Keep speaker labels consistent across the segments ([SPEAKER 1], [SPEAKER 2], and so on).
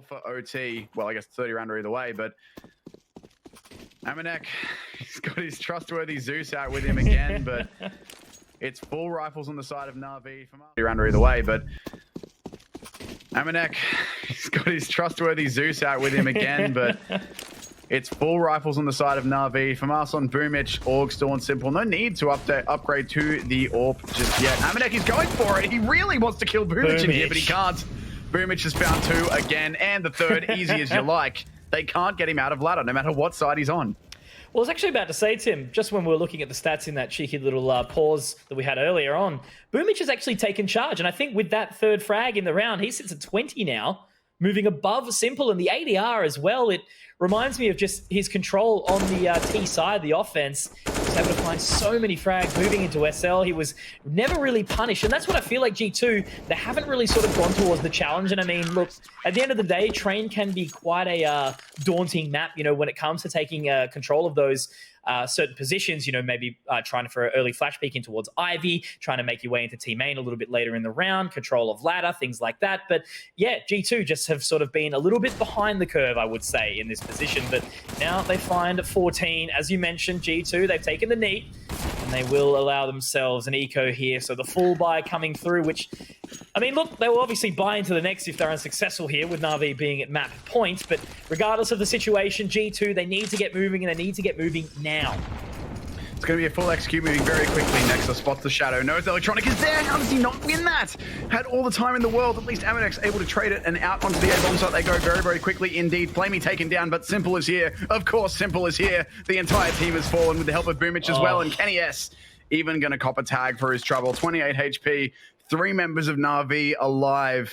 [SPEAKER 1] for OT. Well, I guess 30 rounder either way, but Amanek, he's got his trustworthy Zeus out with him again, but it's full rifles on the side of NAVI from 30 rounder either way, but Amanek, he's got his trustworthy Zeus out with him again, but it's full rifles on the side of NAVI from us on Boomich, Org, Storm, Simple. No need to upgrade to the AWP just yet. Amanek is going for it. He really wants to kill Boomich in here, but he can't. Boomich has found two again, and the third, easy as you like. They can't get him out of ladder, no matter what side he's on.
[SPEAKER 2] Well, I was actually about to say, Tim, just when we were looking at the stats in that cheeky little pause that we had earlier on, Boomich has actually taken charge. And I think with that third frag in the round, he sits at 20 now, moving above Simple and the ADR as well. It reminds me of just his control on the T side, the offense. He was able to find so many frags moving into SL. He was never really punished. And that's what I feel like G2, they haven't really sort of gone towards the challenge. And I mean, look, at the end of the day, Train can be quite a daunting map, you know, when it comes to taking control of those certain positions, you know, maybe trying for an early flash peek in towards Ivy, trying to make your way into T main a little bit later in the round, control of ladder, things like that. But yeah, G2 just have sort of been a little bit behind the curve, I would say, in this position. But now they find 14. As you mentioned, G2, they've taken the knee, and they will allow themselves an eco here. So the full buy coming through, which, I mean, look, they will obviously buy into the next if they're unsuccessful here, with Na'Vi being at map point. But regardless of the situation, G2, they need to get moving, and they need to get moving now.
[SPEAKER 1] It's going to be a full execute moving very quickly. Nexus spots the shadow, knows Electronic is there. How does he not win that? Had all the time in the world. At least Amanek's able to trade it, and out onto the A-bomb site they go very, very quickly indeed. Flamey taken down, but Simple is here. Of course, Simple is here. The entire team has fallen with the help of Boomich as well, and Kenny S even going to cop a tag for his trouble. 28 HP, 3 members of Na'Vi alive.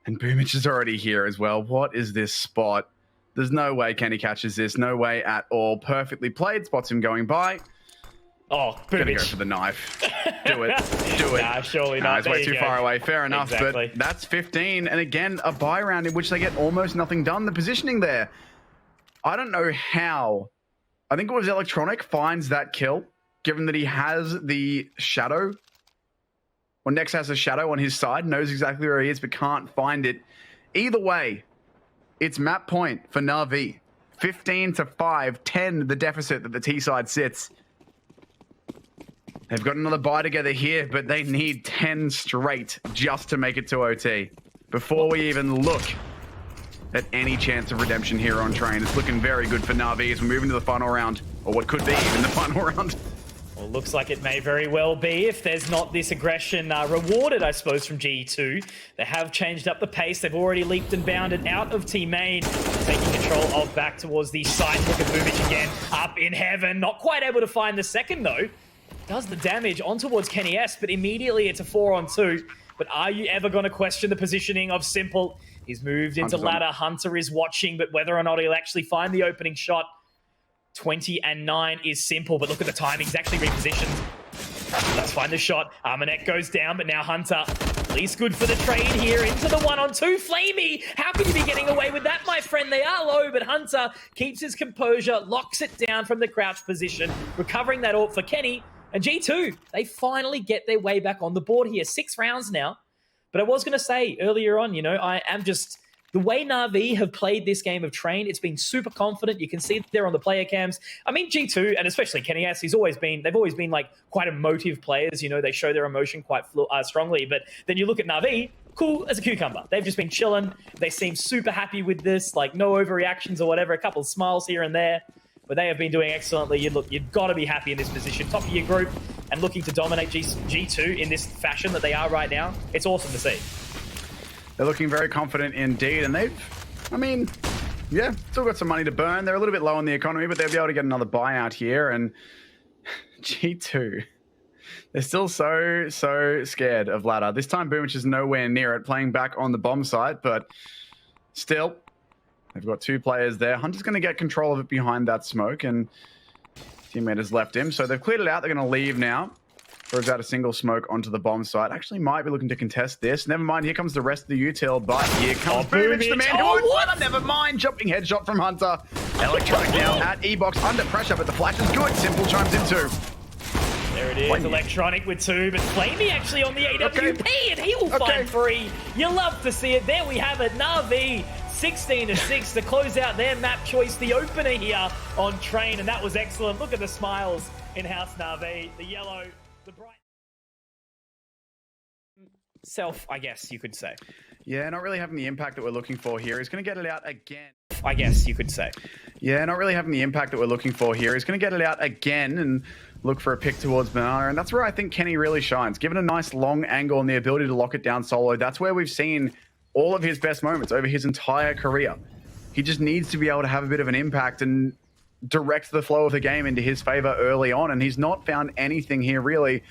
[SPEAKER 1] And Boomich is already here as well. What is this spot? There's no way Kenny catches this. No way at all. Perfectly played. Spots him going by.
[SPEAKER 2] Oh, Boomich.
[SPEAKER 1] Gonna go for the knife. Do it. Do it.
[SPEAKER 2] Nah, surely not.
[SPEAKER 1] It's way too far away. Fair enough.
[SPEAKER 2] Exactly.
[SPEAKER 1] But that's 15. And again, a buy round in which they get almost nothing done. The positioning there, I don't know how. I think it was Electronic finds that kill, given that he has the shadow. Or Nex has a shadow on his side, knows exactly where he is, but can't find it. Either way, it's map point for Na'Vi. 15-5, 10 the deficit that the T side sits. They've got another buy together here, but they need 10 straight just to make it to OT. Before we even look at any chance of redemption here on Train, it's looking very good for Na'Vi as we move into the final round, or what could be even the final round.
[SPEAKER 2] Well, looks like it may very well be if there's not this aggression rewarded, I suppose, from G2. They have changed up the pace. They've already leaped and bounded out of T main, taking control of back towards the side. Look at Boomich again, up in heaven. Not quite able to find the second, though. Does the damage on towards Kenny S, but immediately it's a 4-on-2. But are you ever going to question the positioning of Simple? He's moved into ladder. Hunter is watching, but whether or not he'll actually find the opening shot, 20-9 is Simple, but look at the timing. He's actually repositioned. Let's find the shot. Amanek goes down, but now Hunter, at least good for the trade here into the 1-on-2. Flamey, how can you be getting away with that, my friend? They are low, but Hunter keeps his composure, locks it down from the crouch position, recovering that AWP for Kenny. And G2, they finally get their way back on the board here. 6 rounds now. But I was going to say earlier on, you know, I am just... The way Na'Vi have played this game of Train, it's been super confident. You can see it there on the player cams. I mean, G2, and especially Kenny S, they've always been like quite emotive players. You know, they show their emotion quite strongly. But then you look at Na'Vi, cool as a cucumber. They've just been chilling. They seem super happy with this, like no overreactions or whatever. A couple of smiles here and there. But they have been doing excellently. You've got to be happy in this position. Top of your group and looking to dominate G2 in this fashion that they are right now. It's awesome to see.
[SPEAKER 1] They're looking very confident indeed, and I mean, yeah, still got some money to burn. They're a little bit low on the economy, but they'll be able to get another buyout here. And G2, they're still so scared of ladder. This time, Boomich is nowhere near it, playing back on the bomb site, but still, they've got 2 players there. Hunter's going to get control of it behind that smoke, and teammate has left him. So they've cleared it out. They're going to leave now. Throws out a single smoke onto the bomb site. Actually might be looking to contest this. Never mind, here comes the rest of the util, but here comes Boomich, the man who won. Never mind, jumping headshot from Hunter. Electronic now at E-box under pressure, but the flash is good. Simple chimes in too.
[SPEAKER 2] There it is, Electronic with 2, but Flamey actually on the AWP, and he will find 3. You love to see it. There we have it. NAVI 16-6 to close out their map choice, the opener here on Train, and that was excellent. Look at the smiles in-house NAVI, the yellow, the bright self, I guess you could say.
[SPEAKER 1] Yeah, not really having the impact that we're looking for here. He's going to get it out again.
[SPEAKER 2] I guess you could say.
[SPEAKER 1] Yeah, not really having the impact that we're looking for here. He's going to get it out again and look for a pick towards Banana, and that's where I think Kenny really shines. Given a nice long angle and the ability to lock it down solo, that's where we've seen all of his best moments over his entire career. He just needs to be able to have a bit of an impact and direct the flow of the game into his favor early on, and he's not found anything here really.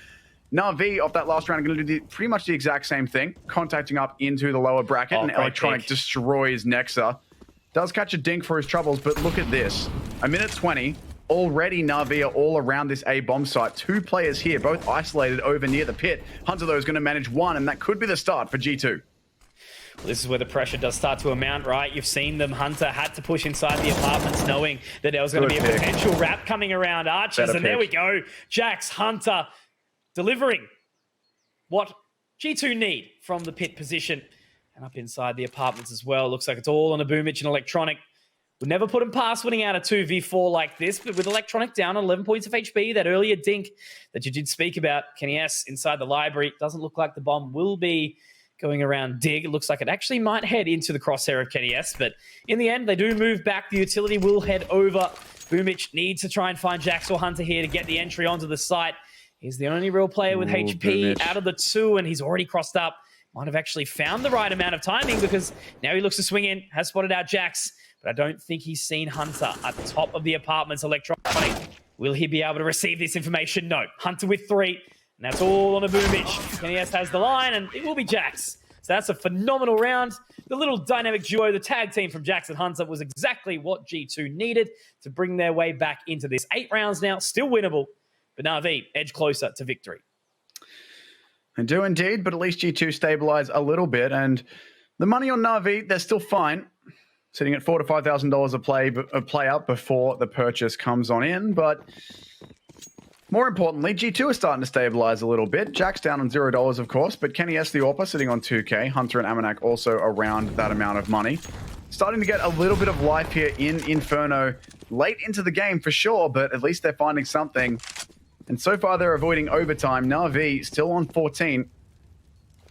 [SPEAKER 1] NAVI off that last round are going to do pretty much the exact same thing, contacting up into the lower bracket, and Electronic destroys Nexa. Does catch a dink for his troubles, but look at this. A minute 20. Already NAVI are all around this A bomb site. 2 players here, both isolated over near the pit. Hunter, though, is going to manage 1, and that could be the start for G2.
[SPEAKER 2] Well, this is where the pressure does start to amount, right? You've seen them. Hunter had to push inside the apartments knowing that there was going to be a potential wrap coming around Archers. And there we go. Jax, Hunter, delivering what G2 need from the pit position. And up inside the apartments as well. Looks like it's all on a Boomich and Electronic. Would never put him past winning out a 2v4 like this, but with Electronic down on 11 points of HP, that earlier dink that you did speak about, Kenny S inside the library, doesn't look like the bomb will be going around Dig. It looks like it actually might head into the crosshair of Kenny S, but in the end, they do move back. The utility will head over. Boomich needs to try and find Jax or Hunter here to get the entry onto the site. He's the only real player with HP Boomich out of the 2, and he's already crossed up. Might have actually found the right amount of timing because now he looks to swing in, has spotted out Jax, but I don't think he's seen Hunter at the top of the apartments. Electronic, will he be able to receive this information? No. Hunter with 3, and that's all on a Boomich. Kenny S has the line, and it will be Jax. So that's a phenomenal round. The little dynamic duo, the tag team from Jax and Hunter, was exactly what G2 needed to bring their way back into this. 8 rounds now, still winnable, but NAVI edge closer to victory.
[SPEAKER 1] I do indeed, but at least G2 stabilize a little bit, and the money on NAVI, they're still fine. Sitting at $4,000 to $5,000 a player before the purchase comes on in, but more importantly, G2 are starting to stabilize a little bit. Jack's down on $0, of course, but Kenny S. the Orpa sitting on 2K. Hunter and Amanak also around that amount of money. Starting to get a little bit of life here in Inferno. Late into the game for sure, but at least they're finding something. And so far, they're avoiding overtime. NAVI still on 14.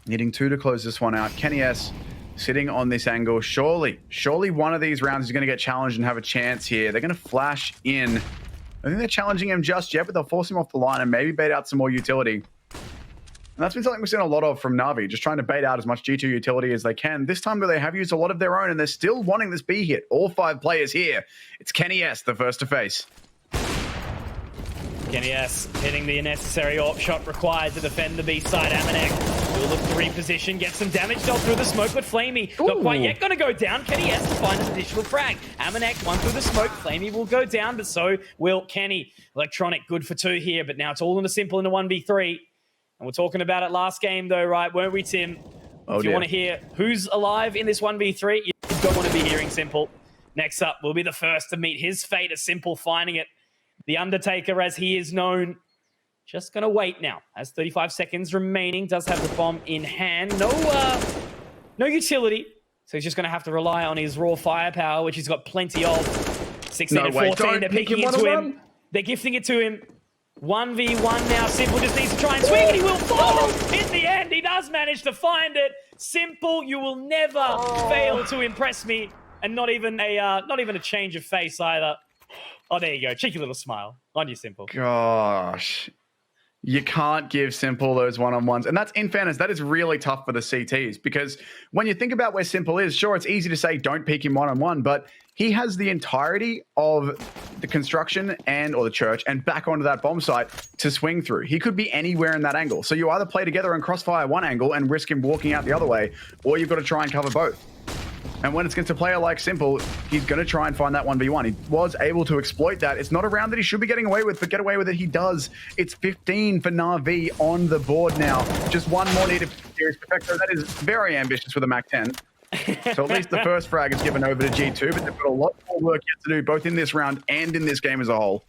[SPEAKER 1] Needing 2 to close this one out. Kenny S sitting on this angle. Surely one of these rounds is going to get challenged and have a chance here. They're going to flash in. I think they're challenging him just yet, but they'll force him off the line and maybe bait out some more utility. And that's been something we've seen a lot of from NAVI, just trying to bait out as much G2 utility as they can. This time, though, they have used a lot of their own, and they're still wanting this B hit. All 5 players here. It's Kenny S, the first to face.
[SPEAKER 2] Kenny S hitting the necessary AWP shot required to defend the B side. Amanek will look to reposition, get some damage dealt through the smoke, but Flamey not quite yet going to go down. Kenny S to find an additional frag. Amanek one through the smoke. Flamey will go down, but so will Kenny. Electronic good for 2 here, but now it's all in a simple in a 1v3. And we're talking about it last game though, right? Weren't we, Tim? If you want to hear who's alive in this 1v3, you don't want to be hearing Simple. Next up, we'll be the first to meet his fate as Simple finding it. The Undertaker, as he is known, just going to wait now. Has 35 seconds remaining. Does have the bomb in hand. No utility. So he's just going to have to rely on his raw firepower, which he's got plenty of. 16 and 14. They're picking into him. They're gifting it to him. 1v1 now. Simple just needs to try and swing, and he will fall. In the end, he does manage to find it. Simple, you will never fail to impress me. And not even a change of face either. Oh, there you go. Cheeky little smile. On you, Simple.
[SPEAKER 1] Gosh. You can't give Simple those one-on-ones. And that's, in fairness, that is really tough for the CTs, because when you think about where Simple is, sure, it's easy to say don't peek him one-on-one, but he has the entirety of the construction or the church and back onto that bomb site to swing through. He could be anywhere in that angle. So you either play together and crossfire one angle and risk him walking out the other way, or you've got to try and cover both. And when it's against a player like Simple, he's going to try and find that 1v1. He was able to exploit that. It's not a round that he should be getting away with, but get away with it he does. It's 15 for NAVI on the board now. Just one more needed for Series Perfecto. That is very ambitious with a Mac 10. So at least the first frag is given over to G2, but they've got a lot more work yet to do, both in this round and in this game as a whole.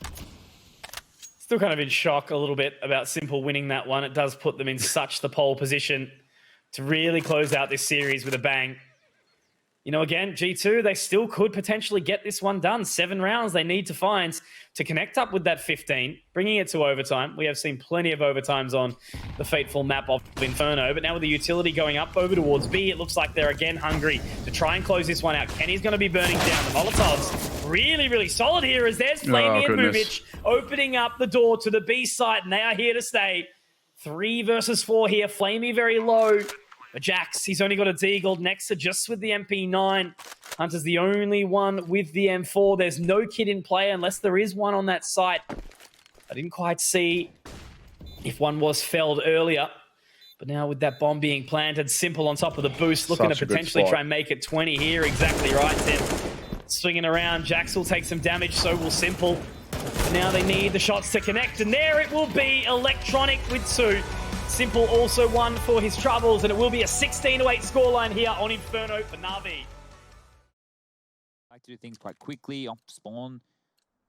[SPEAKER 2] Still kind of in shock a little bit about Simple winning that one. It does put them in such the pole position to really close out this series with a bang. You know, again, G2, they still could potentially get this one done. 7 rounds they need to find to connect up with that 15, bringing it to overtime. We have seen plenty of overtimes on the fateful map of Inferno, but now with the utility going up over towards B, it looks like they're again hungry to try and close this one out. Kenny's going to be burning down. The Molotovs really, really solid here as there's Flamey and Movich opening up the door to the B site, and they are here to stay. 3 versus 4 here. Flamey very low. But Jax, he's only got a Deagle. Nexa just with the MP9. Hunter's the only one with the M4. There's no kid in play unless there is one on that site. I didn't quite see if one was felled earlier. But now with that bomb being planted, Simple on top of the boost, looking to potentially try and make it 20 here. Exactly right, Tim. Swinging around, Jax will take some damage, so will Simple. But now they need the shots to connect, and there it will be. Electronic with 2. Simple also won for his troubles, and it will be a 16-8 scoreline here on Inferno for Navi.
[SPEAKER 3] I like to do things quite quickly, off spawn,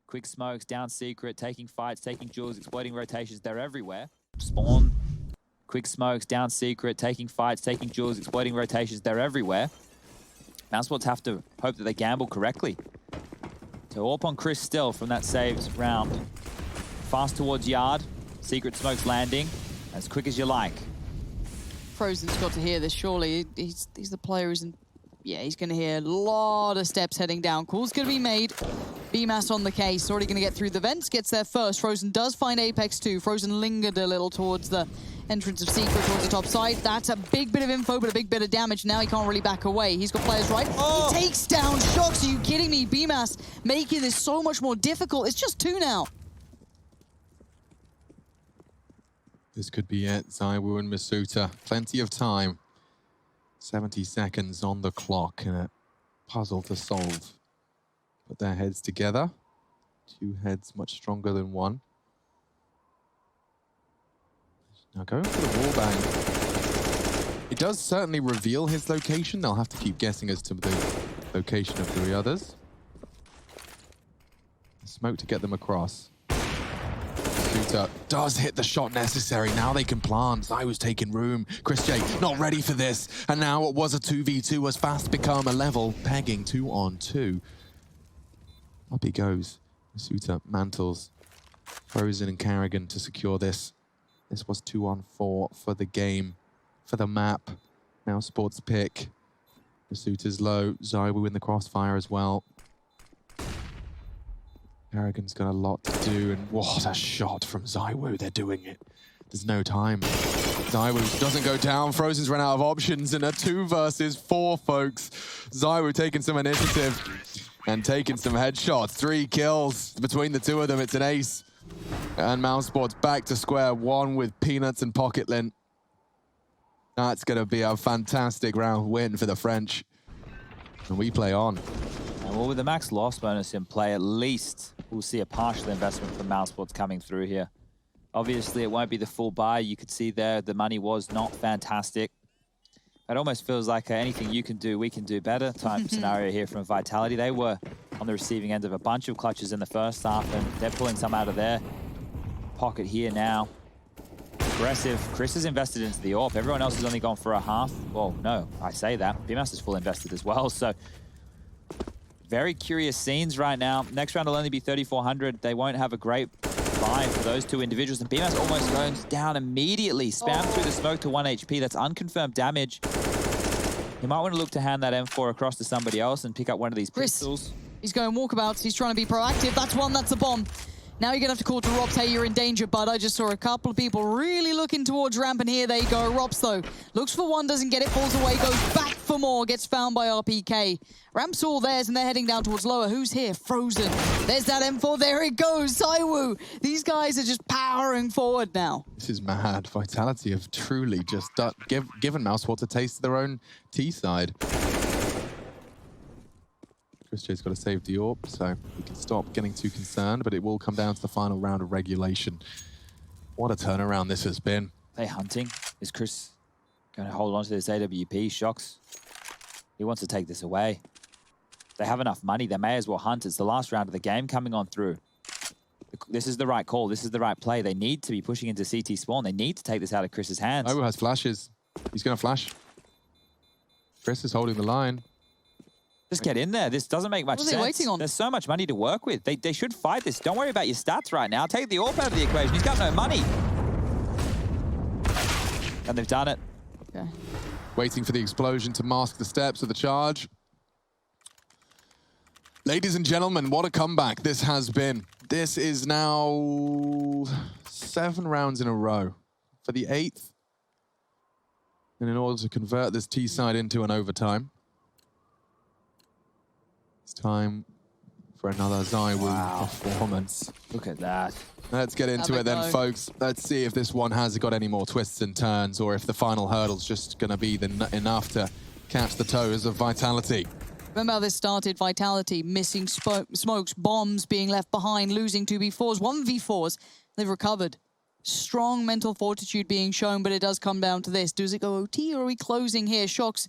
[SPEAKER 3] quick smokes, down secret, taking fights, taking duels, exploiting rotations, they're everywhere. Spawn, quick smokes, down secret, taking fights, taking duels, exploiting rotations, they're everywhere. MOUSESPORTS have to hope that they gamble correctly. So AWP on Chris still from that saved round. Fast towards yard, secret smokes landing. As quick as you like.
[SPEAKER 4] Frozen's got to hear this, surely. He's the player who's in... Yeah, he's going to hear a lot of steps heading down. Call's going to be made. BMAS on the case, already going to get through the vents, gets there first. Frozen does find Apex too. Frozen lingered a little towards the entrance of Secret, towards the top side. That's a big bit of info, but a big bit of damage. Now he can't really back away. He's got players right. He takes down Shocks. Are you kidding me? BMAS making this so much more difficult. It's just 2 now.
[SPEAKER 5] This could be it. ZywOo and Masuta. Plenty of time. 70 seconds on the clock and a puzzle to solve. Put their heads together. 2 heads much stronger than 1. Now going for the wallbang. It does certainly reveal his location. They'll have to keep guessing as to the location of the others. Smoke to get them across. Does hit the shot necessary. Now they can plant. ZywOo's taking room. Chris J not ready for this. And now what was a 2v2 has fast become a level. Pegging 2 on 2. Up he goes. Masuta mantles. Frozen and Carrigan to secure this. This was 2 on 4 for the game. For the map. MOUSESPORTS pick. Masuta's low. ZywOo in the crossfire as well. Carrigan's got a lot to do, and what a shot from ZywOo. They're doing it. There's no time. ZywOo doesn't go down. Frozen's run out of options, and a 2 versus 4, folks. ZywOo taking some initiative and taking some headshots. 3 kills between the 2 of them. It's an ace. And MOUSESPORTS back to square 1 with Peanuts and Pocketlint. That's going to be a fantastic round win for the French. And we play on.
[SPEAKER 3] And well, with the max loss bonus in play, at least we'll see a partial investment from MOUSESPORTS coming through here. Obviously, it won't be the full buy. You could see there the money was not fantastic. It almost feels like anything you can do, we can do better type scenario here from Vitality. They were on the receiving end of a bunch of clutches in the first half, and they're pulling some out of their pocket here now. Aggressive. Chris is invested into the AWP. Everyone else has only gone for a half. Well, no, I say that. BMAS is full invested as well, so very curious scenes right now. Next round will only be 3,400. They won't have a great buy for those 2 individuals, and BMAS almost goes down immediately. Spam through the smoke to 1 HP. That's unconfirmed damage. You might want to look to hand that M4 across to somebody else and pick up one of these pistols.
[SPEAKER 4] He's going walkabouts. He's trying to be proactive. That's one. That's a bomb. Now you're going to have to call to Rops. Hey, you're in danger, bud. I just saw a couple of people really looking towards ramp, and here they go. Rops, though, looks for one, doesn't get it, falls away, goes back for more, gets found by RPK. Ramp's all theirs, and they're heading down towards lower. Who's here? Frozen. There's that M4. There it goes. ZywOo. These guys are just powering forward now.
[SPEAKER 5] This is mad. Vitality have truly just given MOUSESPORTS a taste of their own T-side. Chris J's got to save the AWP, so we can stop getting too concerned, but it will come down to the final round of regulation. What a turnaround this has been.
[SPEAKER 3] They hunting. Is Chris going to hold on to this AWP? Shocks. He wants to take this away. They have enough money. They may as well hunt. It's the last round of the game coming on through. The the right call. This is the right play. They need to be pushing into CT spawn. They need to take this out of Chris's hands.
[SPEAKER 5] Zywoo has flashes. He's going to flash. Chris is holding the line.
[SPEAKER 3] Just get in there. This doesn't make much
[SPEAKER 4] What are they
[SPEAKER 3] sense.
[SPEAKER 4] waiting on?
[SPEAKER 3] There's so much money to work with. They should fight this. Don't worry about your stats right now. Take the AWP out of the equation. He's got no money. And they've done it.
[SPEAKER 4] Okay.
[SPEAKER 5] Waiting for the explosion to mask the steps of the charge. Ladies and gentlemen, what a comeback this has been. This is now 7 rounds in a row for the 8th. And in order to convert this T-side into an overtime, it's time for another Zywoo performance.
[SPEAKER 3] Look at that.
[SPEAKER 5] Let's get into it then, folks. Let's see if this one has got any more twists and turns, or if the final hurdle's just going to be enough to catch the toes of Vitality.
[SPEAKER 4] Remember how this started? Vitality, missing smokes, bombs being left behind, losing 2v4s, 1v4s. They've recovered. Strong mental fortitude being shown, but it does come down to this. Does it go OT, or are we closing here? Shox,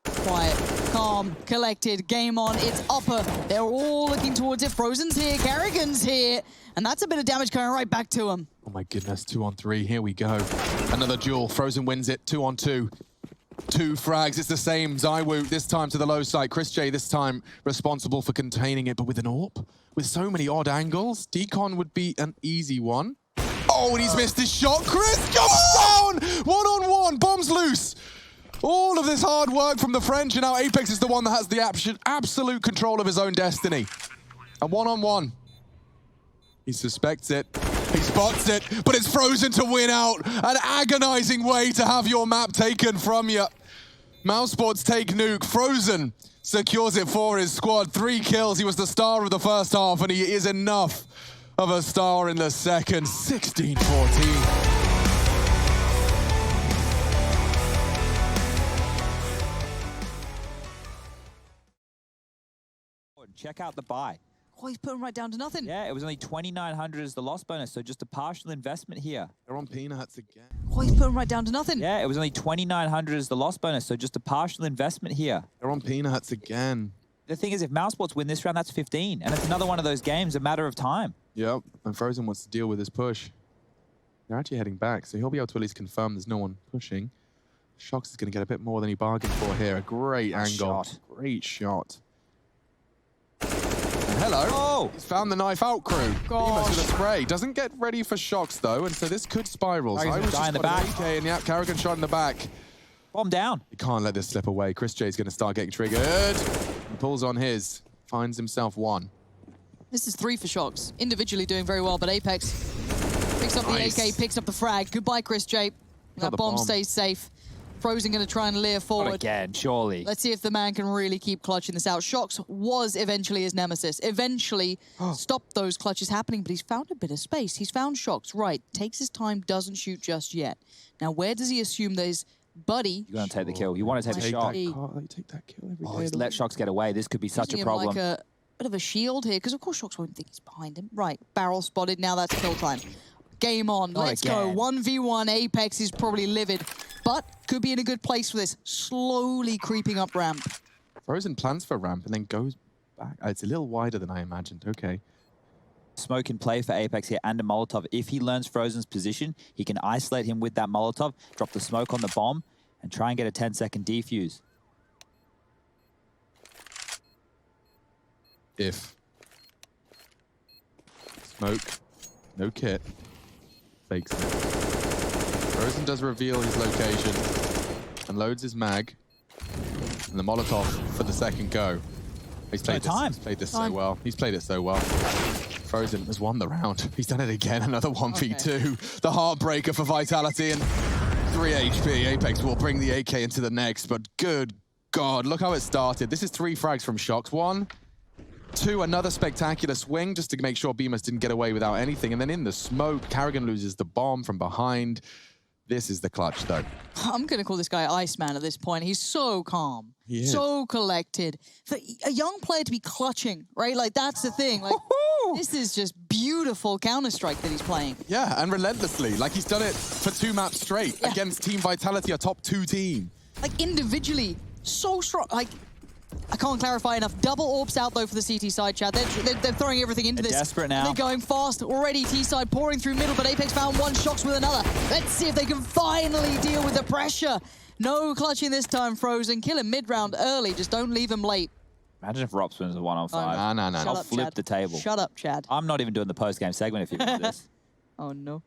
[SPEAKER 4] quiet, calm, collected, game on, it's upper. They're all looking towards it. Frozen's here, Karrigan's here, and that's a bit of damage coming right back to him.
[SPEAKER 5] Oh my goodness, 2-on-3, here we go. Another duel, Frozen wins it, 2-on-2. 2 frags, it's the same. Zywoo, this time to the low side. Chris J, this time responsible for containing it, but with an AWP. With so many odd angles, decon would be an easy one. Oh, and he's missed his shot. Chris, come on! 1-on-1, bombs loose. All of this hard work from the French, and now Apex is the one that has the absolute control of his own destiny. A 1-on-1. He suspects it. He spots it, but it's Frozen to win out. An agonizing way to have your map taken from you. MOUSESPORTS take nuke. Frozen secures it for his squad. 3 kills. He was the star of the first half, and he is enough of a star in the second. 16-14.
[SPEAKER 3] Check out the buy.
[SPEAKER 4] Oh, he's putting right down to nothing.
[SPEAKER 3] Yeah, it was only 2,900 as the loss bonus, so just a partial investment here.
[SPEAKER 5] They're on peanuts again.
[SPEAKER 4] Oh, he's putting right down to nothing.
[SPEAKER 3] Yeah, it was only 2,900 as the loss bonus, so just a partial investment here.
[SPEAKER 5] They're on peanuts again.
[SPEAKER 3] The thing is, if MOUSESPORTS win this round, that's 15, and it's another one of those games, a matter of time.
[SPEAKER 5] Yep, and Frozen wants to deal with this push. They're actually heading back, so he'll be able to at least confirm there's no one pushing. Shox is going to get a bit more than he bargained for here. A great angle.
[SPEAKER 3] Shot.
[SPEAKER 5] Great shot. Hello.
[SPEAKER 3] Oh!
[SPEAKER 5] He's found the knife out crew. Bemis with a spray. Doesn't get ready for Shox though, and so this could spiral.
[SPEAKER 3] He's gonna die in the back.
[SPEAKER 5] AK and the Karrigan shot in the back.
[SPEAKER 3] Bomb down.
[SPEAKER 5] He can't let this slip away. Chris J's going to start getting triggered. He pulls on his. Finds himself 1.
[SPEAKER 4] This is 3 for Shox. Individually doing very well, but Apex picks up the AK, picks up the frag. Goodbye, Chris J. That bomb stays safe. Frozen going to try and leer forward.
[SPEAKER 3] Not again, surely.
[SPEAKER 4] Let's see if the man can really keep clutching this out. Shox was eventually his nemesis. Eventually stopped those clutches happening, but he's found a bit of space. He's found Shox, right. Takes his time, doesn't shoot just yet. Now, where does he assume that his buddy...
[SPEAKER 3] You're going to take the kill. You want to take the shot.
[SPEAKER 5] Take that kill every day.
[SPEAKER 3] He's let Shox get away. This could be such a problem.
[SPEAKER 4] Like a bit of a shield here, because of course Shox won't think he's behind him. Right, barrel spotted. Now that's kill time. Game on. Let's go. 1v1. Apex is probably livid, but could be in a good place for this. Slowly creeping up ramp.
[SPEAKER 5] Frozen plans for ramp and then goes back. It's a little wider than I imagined. Okay.
[SPEAKER 3] Smoke in play for Apex here and a Molotov. If he learns Frozen's position, he can isolate him with that Molotov, drop the smoke on the bomb, and try and get a 10-second defuse.
[SPEAKER 5] If. Smoke. No kit. Fakes it. Frozen does reveal his location and loads his mag. And the Molotov for the second go. He's played this so well. He's played it so well. Frozen has won the round. He's done it again. Another 1v2. The heartbreaker for Vitality and 3 HP. Apex will bring the AK into the next, but good God, look how it started. This is 3 frags from Shox. 1, 2, another spectacular swing just to make sure Bemis didn't get away without anything. And then in the smoke, Karrigan loses the bomb from behind. This is the clutch, though.
[SPEAKER 4] I'm going to call this guy Iceman at this point. He's so calm, so collected. For a young player to be clutching, right? Like, that's the thing. Like, this is just beautiful Counter-Strike that he's playing.
[SPEAKER 5] Yeah, and relentlessly. Like, he's done it for 2 maps straight against Team Vitality, a top 2 team.
[SPEAKER 4] Like, individually, so strong. Like, I can't clarify enough. Double AWPs out, though, for the CT side, Chad. They're throwing everything into
[SPEAKER 3] They're
[SPEAKER 4] this.
[SPEAKER 3] desperate now.
[SPEAKER 4] They're going fast. Already T-side pouring through middle, but Apex found one, Shox with another. Let's see if they can finally deal with the pressure. No clutching this time, Frozen. Kill him mid-round early. Just don't leave him late.
[SPEAKER 3] Imagine if Rops wins a 1-on-5.
[SPEAKER 5] No.
[SPEAKER 4] Shut
[SPEAKER 3] I'll
[SPEAKER 4] up,
[SPEAKER 3] flip
[SPEAKER 4] Chad.
[SPEAKER 3] the table.
[SPEAKER 4] Shut up, Chad.
[SPEAKER 3] I'm not even doing the post-game segment if you win this.
[SPEAKER 4] Oh, no.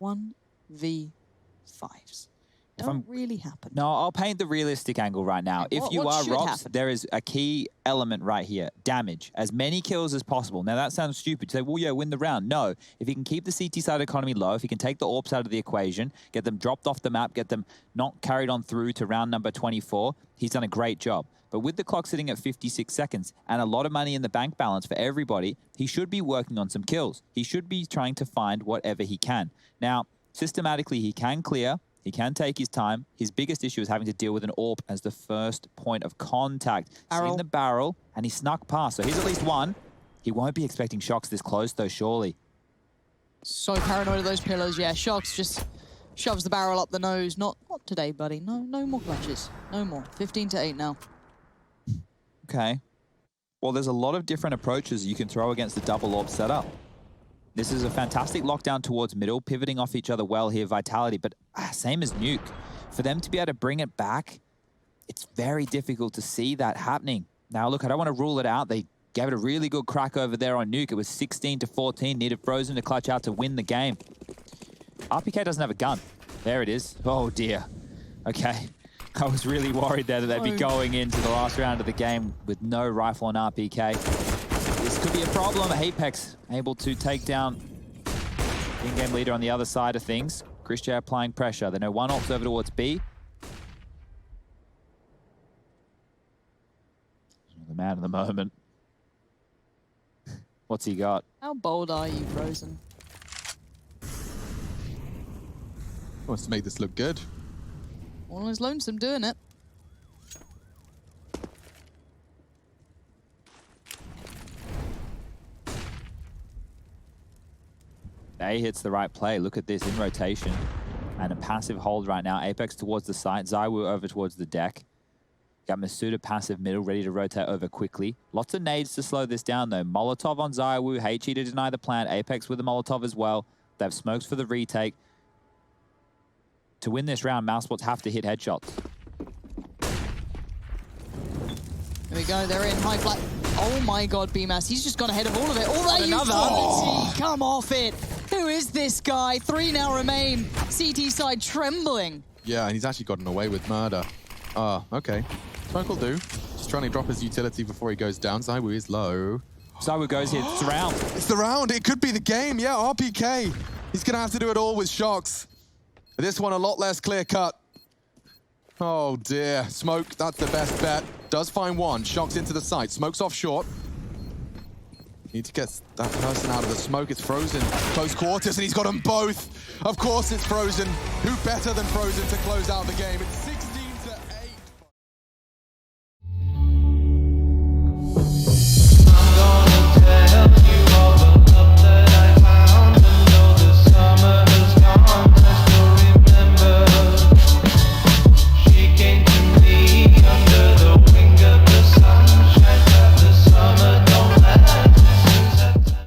[SPEAKER 4] 1v5s. Don't really happen.
[SPEAKER 3] No, I'll paint the realistic angle right now.
[SPEAKER 4] Okay,
[SPEAKER 3] If
[SPEAKER 4] what
[SPEAKER 3] you are
[SPEAKER 4] should
[SPEAKER 3] Rops,
[SPEAKER 4] happen?
[SPEAKER 3] there is a key element right here. Damage. As many kills as possible. Now, that sounds stupid. You say, well, yeah, win the round. No. If he can keep the CT side economy low, if he can take the AWPs out of the equation, get them dropped off the map, get them not carried on through to round number 24, he's done a great job. But with the clock sitting at 56 seconds and a lot of money in the bank balance for everybody, he should be working on some kills. He should be trying to find whatever he can. Now, systematically, he can clear. He can take his time. His biggest issue is having to deal with an AWP as the first point of contact. Seen the barrel, and he snuck past. So he's at least one. He won't be expecting Shox this close, though, surely.
[SPEAKER 4] So paranoid of those pillars. Yeah, Shox just shoves the barrel up the nose. Not today, buddy. No more clutches. No more. 15-8 now.
[SPEAKER 3] Okay. Well, there's a lot of different approaches you can throw against the double AWP setup. This is a fantastic lockdown towards middle, pivoting off each other well here, Vitality, but same as Nuke. For them to be able to bring it back, it's very difficult to see that happening. Now, look, I don't want to rule it out. They gave it a really good crack over there on Nuke. It was 16-14, needed Frozen to clutch out to win the game. RPK doesn't have a gun. There it is. Oh, dear. Okay. I was really worried there that they'd be going into the last round of the game with no rifle on RPK. This could be a problem. Apex able to take down the in-game leader on the other side of things. Chris J applying pressure. They know one AWP's over towards B. The man of the moment. What's he got?
[SPEAKER 4] How bold are you, Frozen?
[SPEAKER 5] Wants to make this look good.
[SPEAKER 4] All is lonesome doing it.
[SPEAKER 3] A hits the right play. Look at this in rotation. And a passive hold right now. Apex towards the site. ZywOo over towards the deck. Got Masuda passive middle, ready to rotate over quickly. Lots of nades to slow this down, though. Molotov on ZywOo. HE to deny the plant. Apex with the Molotov as well. They have smokes for the retake. To win this round, MOUSESPORTS have to hit headshots.
[SPEAKER 4] Here we go. They're in high flat. Oh, my God, BMAS. He's just gone ahead of all of it. All that you fancy. Come off it. Who is this guy? 3 now remain. CT side trembling.
[SPEAKER 5] Yeah, and he's actually gotten away with murder. Okay. Smoke will do. Just trying to drop his utility before he goes down. ZywOo is low.
[SPEAKER 3] ZywOo goes here. It's the round.
[SPEAKER 5] It's the round. It could be the game. Yeah, RPK. He's going to have to do it all with Shox. This one a lot less clear-cut. Oh, dear. Smoke, that's the best bet. Does find one. Shox into the site. Smoke's off short. Need to get that person out of the smoke. It's Frozen. Close quarters, and he's got them both. Of course it's Frozen. Who better than Frozen to close out the game? It's